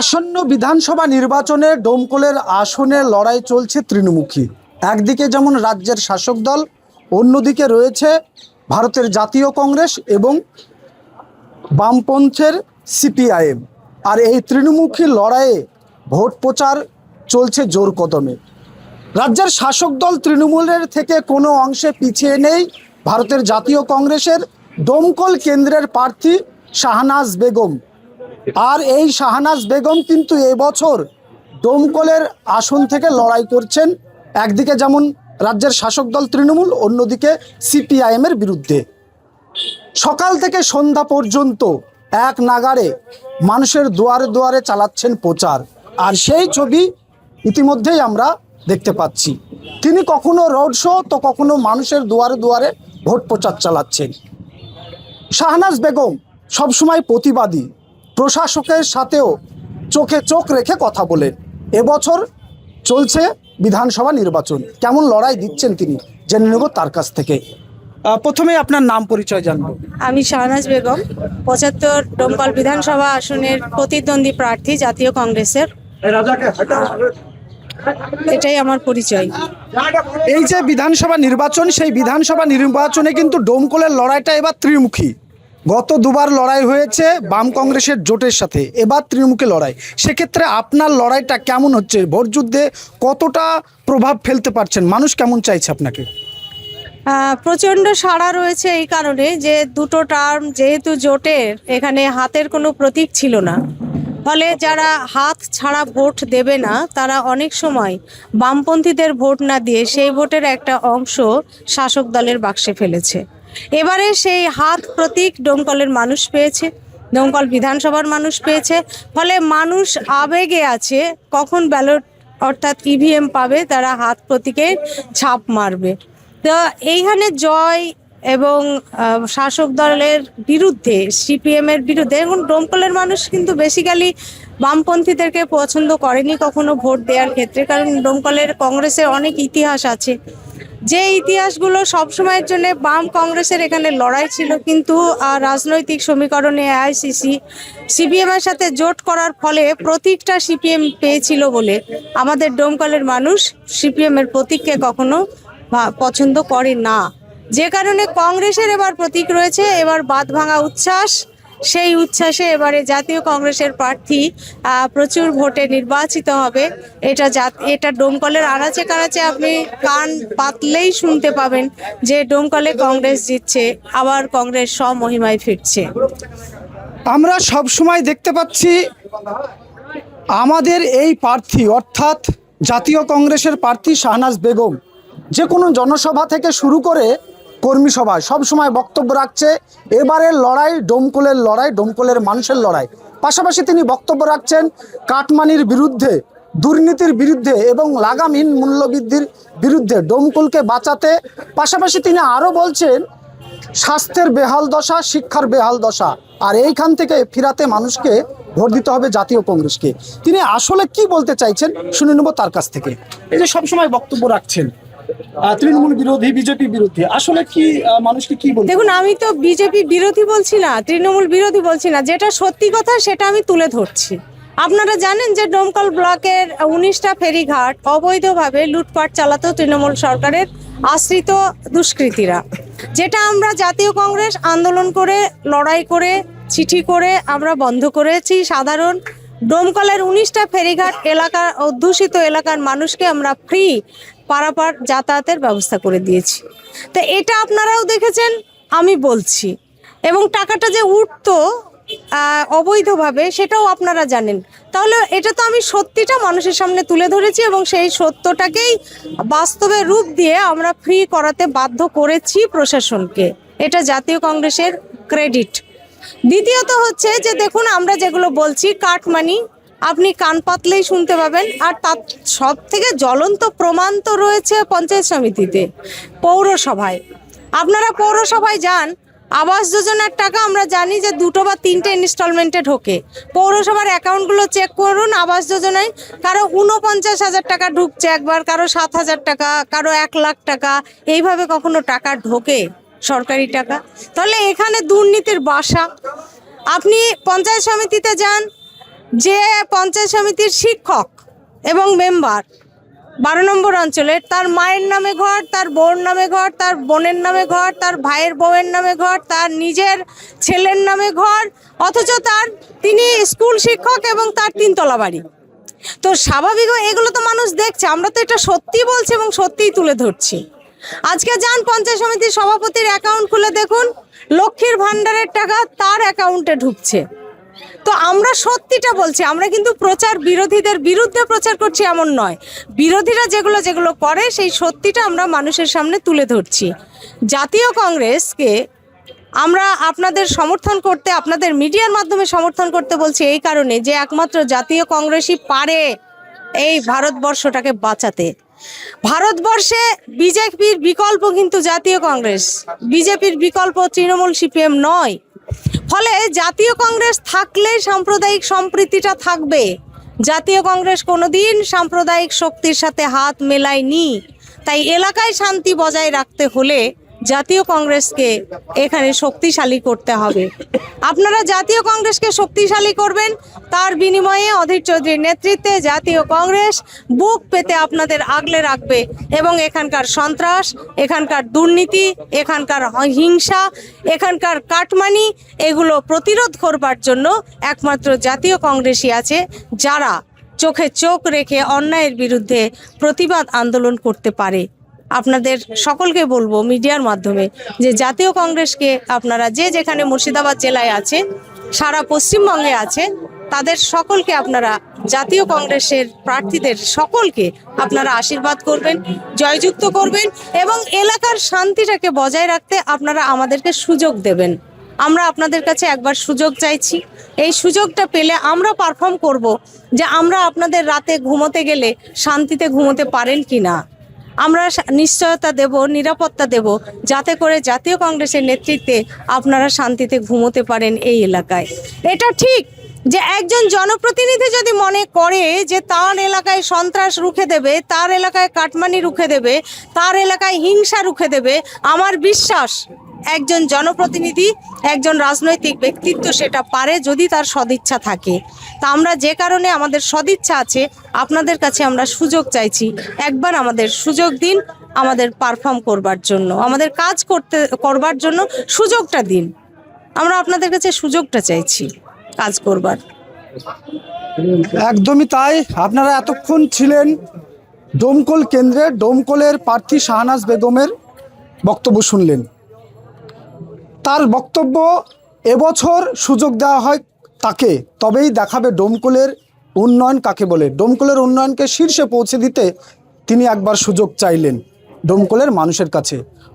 আসন্ন বিধানসভা নির্বাচনে ডোমকলের আসনে লড়াই চলছে ত্রিমুখী। একদিকে যেমন রাজ্যের শাসক দল, অন্যদিকে রয়েছে ভারতের জাতীয় কংগ্রেস এবং বামপন্থের সিপিআইএম। আর এই ত্রিমুখী লড়াইয়ে ভোট প্রচার চলছে জোর কদমে। রাজ্যের শাসক দল তৃণমূলের থেকে কোনো অংশে পিছিয়ে নেই ভারতের জাতীয় কংগ্রেসের ডোমকল কেন্দ্রের প্রার্থী শাহনাজ বেগম। আর এই শাহনাজ বেগম কিন্তু এবছর ডোমকলের আসন থেকে লড়াই করছেন, একদিকে যেমন রাজ্যের শাসক দল তৃণমূল, অন্যদিকে সিপিআইএমের বিরুদ্ধে। সকাল থেকে সন্ধ্যা পর্যন্ত এক নাগাড়ে মানুষের দুয়ারে দুয়ারে চালাচ্ছেন প্রচার। আর সেই ছবি ইতিমধ্যেই আমরা দেখতে পাচ্ছি। তিনি কখনো রোড শো তো কখনো মানুষের দুয়ারে দুয়ারে ভোট প্রচার চালাচ্ছেন। শাহনাজ বেগম সবসময় প্রতিবাদী, প্রশাসকের সাথেও চোখে চোখ রেখে কথা বলেন। এবছর চলছে বিধানসভা নির্বাচন, কেমন লড়াই দিচ্ছেন তিনি জেনে নেব তার কাছ থেকে। প্রথমে আপনার নাম পরিচয় জানবো। আমি শাহনাজ বেগম, ৭৫ ডোমকল বিধানসভা আসনের প্রতিদ্বন্দ্বী প্রার্থী জাতীয় কংগ্রেসের। এটাই আমার পরিচয়। এই যে বিধানসভা নির্বাচন, সেই বিধানসভা নির্বাচনে কিন্তু ডোমকলের লড়াইটা এবার ত্রিমুখী। গত দুবার লড়াই হয়েছে বাম কংগ্রেসের জোটের সাথে, এবার ত্রিমুখী লড়াই। সেক্ষেত্রে আপনার লড়াইটা কেমন হচ্ছে? ভোট যুদ্ধে কতটা প্রভাব ফেলতে পারছেন? মানুষ কেমন চাইছে আপনাকে? প্রচণ্ড সাড়া রয়েছে এই কারণে যে দুটো টার্ম যেহেতু জোটের, এখানে হাতের কোনো প্রতীক ছিল না, ফলে যারা হাত ছাড়া ভোট দেবে না তারা অনেক সময় বামপন্থীদের ভোট না দিয়ে সেই ভোটের একটা অংশ শাসক দলের বাক্সে ফেলেছে। এবারে সেই হাত প্রতীক ডোমকলের মানুষ পেয়েছে, ডোমকল বিধানসভার মানুষ পেয়েছে। ফলে মানুষ আবেগে আছে, কখন ব্যালট অর্থাৎ ইভিএম পাবে, তারা হাত প্রতীকের ছাপ মারবে। তো এইখানে জয় এবং শাসক দলের বিরুদ্ধে, সিপিএমের বিরুদ্ধে। এখন ডোমকলের মানুষ কিন্তু বেসিক্যালি বামপন্থীদেরকে পছন্দ করেনি কখনো ভোট দেওয়ার ক্ষেত্রে, কারণ ডোমকলের কংগ্রেসের অনেক ইতিহাস আছে, যে ইতিহাসগুলো সবসময়ের জন্য বাম কংগ্রেসের এখানে লড়াই ছিল। কিন্তু রাজনৈতিক সমীকরণে এআইসিসি সিপিএমের সাথে জোট করার ফলে প্রতীকটা সিপিএম পেয়েছিল বলে আমাদের ডোমকলের মানুষ সিপিএমের প্রতীককে কখনো পছন্দ করে না, যে কারণে কংগ্রেসের এবার প্রতীক রয়েছে। এবার বাঁধ ভাঙা উচ্ছ্বাস, সেই উচ্ছ্বাসে এবারে জাতীয় কংগ্রেসের প্রার্থী প্রচুর ভোটে নির্বাচিত হবে। এটা ডোমকলের আনাচে কানাচে আপনি কান পাতলেই শুনতে পাবেন যে ডোমকলে কংগ্রেস জিতছে, আবার কংগ্রেস স্বমহিমায় ফিরছে। আমরা সব সময় দেখতে পাচ্ছি আমাদের এই প্রার্থী অর্থাৎ জাতীয় কংগ্রেসের প্রার্থী শাহনাজ বেগম যে কোনো জনসভা থেকে শুরু করে কর্মী সভায় সবসময় বক্তব্য রাখছে। এবারের লড়াই ডোমকলের লড়াই, ডোমকলের মানুষের লড়াই। পাশাপাশি তিনি বক্তব্য রাখছেন কাটমানির বিরুদ্ধে, দুর্নীতির বিরুদ্ধে এবং লাগামহীন মূল্যবৃদ্ধির বিরুদ্ধে, ডোমকলকে বাঁচাতে। পাশাপাশি তিনি আরও বলছেন স্বাস্থ্যের বেহাল দশা, শিক্ষার বেহাল দশা, আর এইখান থেকে ফিরাতে মানুষকে ভোট দিতে হবে জাতীয় কংগ্রেসকে। তিনি আসলে কি বলতে চাইছেন শুনে নেব তার কাছ থেকে। এই যে সবসময় বক্তব্য রাখছেন তৃণমূল বিরোধী, বিজেপি বিরোধী, আসলে কি মানুষকে কি বলতে? দেখুন, আমি তো বিজেপি বিরোধী বলছি না, তৃণমূল বিরোধী বলছি না, যেটা সত্যি কথা সেটা আমি তুলে ধরছি। আপনারা জানেন যে ডোমকল ব্লকের 19টা ফেরিঘাট অবৈধভাবে লুটপাট চালাতো তৃণমূল সরকারের আশ্রিত দুষ্কৃতীরা, যেটা আমরা জাতীয় কংগ্রেস আন্দোলন করে, লড়াই করে, চিঠি করে আমরা বন্ধ করেছি। সাধারণ ডোমকলের 19টা ফেরিঘাট এলাকার অধ্যুষিত এলাকার মানুষকে আমরা ফ্রি পারাপার যাতায়াতের ব্যবস্থা করে দিয়েছি। তো এটা আপনারাও দেখেছেন, আমি বলছি। এবং টাকাটা যে উঠতো অবৈধভাবে সেটাও আপনারা জানেন। তাহলে এটা তো আমি সত্যিটা মানুষের সামনে তুলে ধরেছি এবং সেই সত্যটাকেই বাস্তবে রূপ দিয়ে আমরা ফ্রি করাতে বাধ্য করেছি প্রশাসনকে। এটা জাতীয় কংগ্রেসের ক্রেডিট। দ্বিতীয়ত হচ্ছে যে দেখুন, আমরা যেগুলো বলছি কাটমানি আপনি কান পাতলেই শুনতে পাবেন। আর তার সব থেকে জ্বলন্ত প্রমাণ তো রয়েছে পঞ্চায়েত সমিতিতে, পৌরসভায়। আপনারা পৌরসভায় যান, আবাস যোজনার টাকা আমরা জানি যে 2টো বা 3টে ইনস্টলমেন্টে ঢোকে। পৌরসভার অ্যাকাউন্টগুলো চেক করুন, আবাস যোজনায় কারো 49,000 টাকা ঢুকছে একবার, কারো 7,000 টাকা, কারো 1 লাখ টাকা, এইভাবে কখনো টাকা ঢোকে সরকারি টাকা? তাহলে এখানে দুর্নীতির বাসা। আপনি পঞ্চায়েত সমিতিতে যান, যে পঞ্চায়েত সমিতির শিক্ষক এবং মেম্বার 12 নম্বর অঞ্চলের, তার মায়ের নামে ঘর, তার বোন নামে ঘর, তার বোনের নামে ঘর, তার ভাইয়ের বউয়ের নামে ঘর, তার নিজের ছেলের নামে ঘর, অথচ তিনি স্কুল শিক্ষক এবং তার 3 তলা বাড়ি। তো স্বাভাবিক এগুলো তো মানুষ দেখছে, আমরা তো এটা সত্যি বলছি এবং সত্যিই তুলে ধরছি। আজকে যান পঞ্চায়েত সমিতির সভাপতির অ্যাকাউন্ট খুলে দেখুন, লক্ষ্মীর ভাণ্ডারের টাকা তার অ্যাকাউন্টে ঢুকছে। তো আমরা সত্যিটা বলছি, আমরা কিন্তু বিরোধীদের বিরুদ্ধে প্রচার করছি এমন নয়। বিরোধীরা যেগুলো করে সেই সত্যিটা আমরা মানুষের সামনে তুলে ধরছি। জাতীয় কংগ্রেসকে আমরা আপনাদের সমর্থন করতে, আপনাদের মিডিয়ার মাধ্যমে সমর্থন করতে বলছি এই কারণে যে একমাত্র জাতীয় কংগ্রেসই পারে এই ভারতবর্ষটাকে বাঁচাতে। ভারতবর্ষে বিজেপির বিকল্প কিন্তু জাতীয় কংগ্রেস, বিজেপির বিকল্প তৃণমূল সিপিএম নয়। ফলে জাতীয় কংগ্রেস থাকলে সাম্প্রদায়িক সম্প্রীতিটা থাকবে। জাতীয় কংগ্রেস কোনোদিন সাম্প্রদায়িক শক্তির সাথে হাত মেলায়নি। তাই এলাকায় শান্তি বজায় রাখতে হলে জাতীয় কংগ্রেসকে এখানে শক্তিশালী করতে হবে। আপনারা জাতীয় কংগ্রেসকে শক্তিশালী করবেন, তার বিনিময়ে অধীর চৌধুরীর নেতৃত্বে জাতীয় কংগ্রেস বুক পেতে আপনাদের আগলে রাখবে এবং এখানকার সন্ত্রাস, এখানকার দুর্নীতি, এখানকার হিংসা, এখানকার কাটমানি এগুলো প্রতিরোধ করবার জন্য একমাত্র জাতীয় কংগ্রেসই আছে, যারা চোখে চোখ রেখে অন্যায়ের বিরুদ্ধে প্রতিবাদ আন্দোলন করতে পারে। আপনাদের সকলকে বলবো মিডিয়ার মাধ্যমে যে জাতীয় কংগ্রেসকে আপনারা যেখানে মুর্শিদাবাদ জেলায় আছে, সারা পশ্চিমবঙ্গে আছে, তাদের সকলকে আপনারা জাতীয় কংগ্রেসের প্রার্থীদের সকলকে আপনারা আশীর্বাদ করবেন, জয়যুক্ত করবেন এবং এলাকার শান্তিটাকে বজায় রাখতে আপনারা আমাদেরকে সুযোগ দেবেন। আমরা আপনাদের কাছে একবার সুযোগ চাইছি। এই সুযোগটা পেলে আমরা পারফর্ম করব যে আমরা আপনাদের রাতে ঘুমোতে গেলে শান্তিতে ঘুমোতে পারেন কি না। আমরা নিশ্চয়তা দেব, নিরাপত্তা দেব, যাতে করে জাতীয় কংগ্রেসের নেতৃত্বে আপনারা শান্তিতে ঘুমোতে পারেন এই এলাকায়। এটা ঠিক যে একজন জনপ্রতিনিধি যদি মনে করে যে তার এলাকায় সন্ত্রাস রুখে দেবে, তার এলাকায় কাটমানি রুখে দেবে, তার এলাকায় হিংসা রুখে দেবে, আমার বিশ্বাস একজন জনপ্রতিনিধি, একজন রাজনৈতিক ব্যক্তিত্ব সেটা পারে যদি তার সদিচ্ছা থাকে। তা আমরা যে কারণে আমাদের সদিচ্ছা আছে, আপনাদের কাছে আমরা সুযোগ চাইছি, একবার আমাদের সুযোগ দিন, আমাদের পারফর্ম করবার জন্য, আমাদের কাজ করবার জন্য সুযোগটা দিন। আমরা আপনাদের কাছে সুযোগটা চাইছি কাজ করবার। একদমই তাই। আপনারা এতক্ষণ ছিলেন ডোমকল কেন্দ্রে, ডোমকলের প্রার্থী শাহনাজ বেগমের বক্তব্য শুনলেন। তার বক্তব্য, এবছর সুযোগ দেওয়া হয় তাকে, তবেই দেখাবে ডোমকলের উন্নয়ন কাকে বলে। ডোমকলের উন্নয়নকে শীর্ষে পৌঁছে দিতে তিনি একবার সুযোগ চাইলেন ডোমকলের মানুষের কাছে।